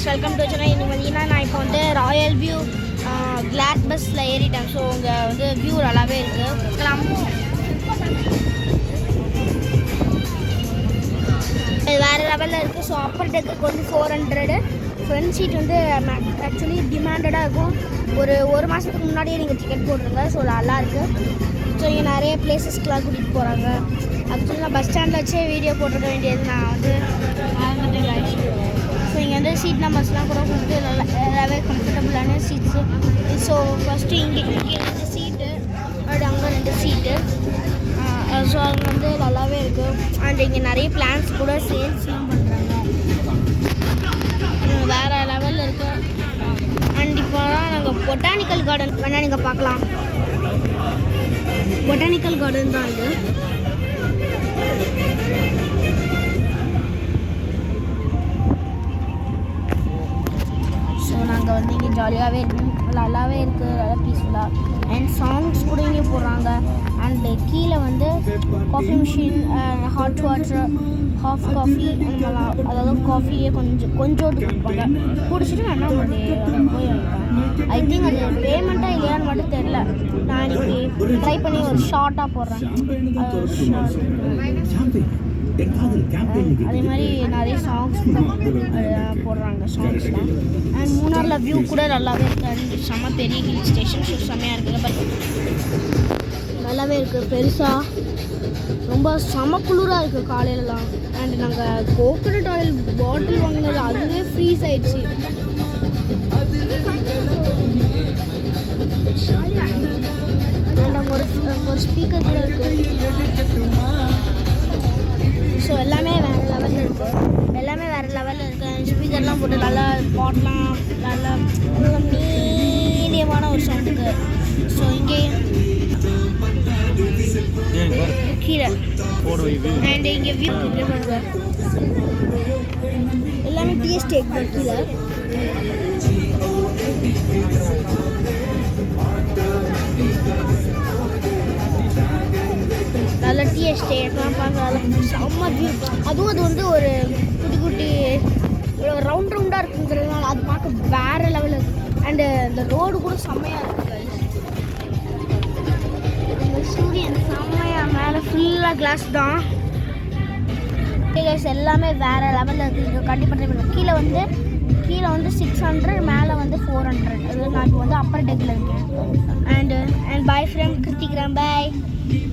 Guys, welcome to channel. இன்னைக்கு பார்த்தீங்கன்னா நான் இப்போ வந்து ராயல் வியூ கிளாஸ் பஸ்ஸில் ஏறிட்டேன். ஸோ இங்கே வந்து வியூ நல்லாவே இருக்குது. வேறு லெவலில் இருக்குது. ஸோ அப்பர் டெக்குக்கு வந்து 400. ஃப்ரண்ட் சீட் வந்து ஆக்சுவலி டிமாண்டடாக இருக்கும். ஒரு மாதத்துக்கு முன்னாடியே நீங்கள் டிக்கெட் போட்டுருங்க. ஸோ நல்லா இருக்குது. ஸோ இங்கே நிறைய பிளேசஸ்க்கெலாம் கூட்டிகிட்டு போகிறாங்க. ஆக்சுவலி நான் பஸ் ஸ்டாண்டில் வச்சே வீடியோ போட்டுருக்க வேண்டியது நான் வந்து ஸோ இங்கே வந்து சீட் நம்பர்ஸ்லாம் கூட கொடுத்து நல்லாவே கம்ஃபர்டபுளான சீட்ஸு. ஸோ ஃபஸ்ட்டு இங்கே 2 சீட்டு, அங்கே 2 சீட்டு. ஸோ அது வந்து நல்லாவே இருக்குது. அண்ட் இங்கே நிறைய பிளான்ஸ் கூட சேல்ஸ்லாம் பண்ணுறாங்க. வேறு லெவலில் இருக்குது. அண்ட் இப்போ தான் நாங்கள் பொட்டானிக்கல் கார்டன் வேணால் நீங்கள் பார்க்கலாம். பொட்டானிக்கல் கார்டன் தான் இது. ஸோ நாங்கள் வந்து இங்கே ஜாலியாகவே இருக்கும், நல்லாவே இருக்குது, நல்லா பீஸ்ஃபுல்லாக. அண்ட் சாங்ஸ் கூட இங்கே போடுறாங்க. அண்டு கீழே வந்து coffee machine, hot water, half coffee, அதாவது காஃபியே கொஞ்சோண்டு கொடுப்பாங்க. குடிச்சிட்டு வேணா போய் ஐ திங்க் அது பேமெண்ட்டாக இல்லையான்னு மட்டும் தெரில. நான் இன்னைக்கு ட்ரை பண்ணி ஒரு ஷார்ட்டாக போடுறேன். அதே மாதிரி நிறைய சாங்ஸ் போடுறாங்க சாங்ஸ்லாம். அண்ட் மூணாரில் வியூ கூட நல்லாவே இருக்குது. அண்ட் செம்ம பெரிய ஹில் ஸ்டேஷன். ஸோ செம்மையாக இருக்குது. பட் நல்லாவே இருக்குது, பெருசாக ரொம்ப செம குளிராக இருக்குது காலையிலலாம். அண்ட் நாங்கள் கோகனட் ஆயில் பாட்டில் வாங்கினது அதுவே ஃப்ரீஸ் ஆயிடுச்சு. அண்ட் அங்கே ஒரு ஸ்பீக்கர் கூட இருக்குது. ஸோ எல்லாமே வேறு லெவலில் இருக்குது. ஸ்பீக்கர்லாம் போட்டு நல்லா பாட்லாம் நல்லா மீடியமான ஒரு சவுண்டுக்கு. ஸோ இங்கே கீழே அண்ட் இங்கே வியூ பண்ணுங்க. எல்லாமே டீ எஸ்டேட் கீழே. நல்ல டீ எஸ்டேட்லாம் பார்க்க செம்ம வியூ. அதுவும் அது வந்து ஒரு குட்டி குட்டி ரவுண்டாக இருக்குங்கிறதுனால அது பார்க்க வேறு லெவலில் இருக்குது. அண்டு இந்த ரோடு கூட செம்மையாக இருக்குது. இந்த சூரியன் செம்மையாக மேலே ஃபுல்லாக கிளாஸ் தான். எல்லாமே வேறு லெவலில் இருக்குது. கண்டிப்பாக கீழே வந்து 600, மேலே வந்து 400. அது நான் இப்போ வந்து அப்பர் டெக்கில் இருக்கேன். And boyfriend Kirthikram bye.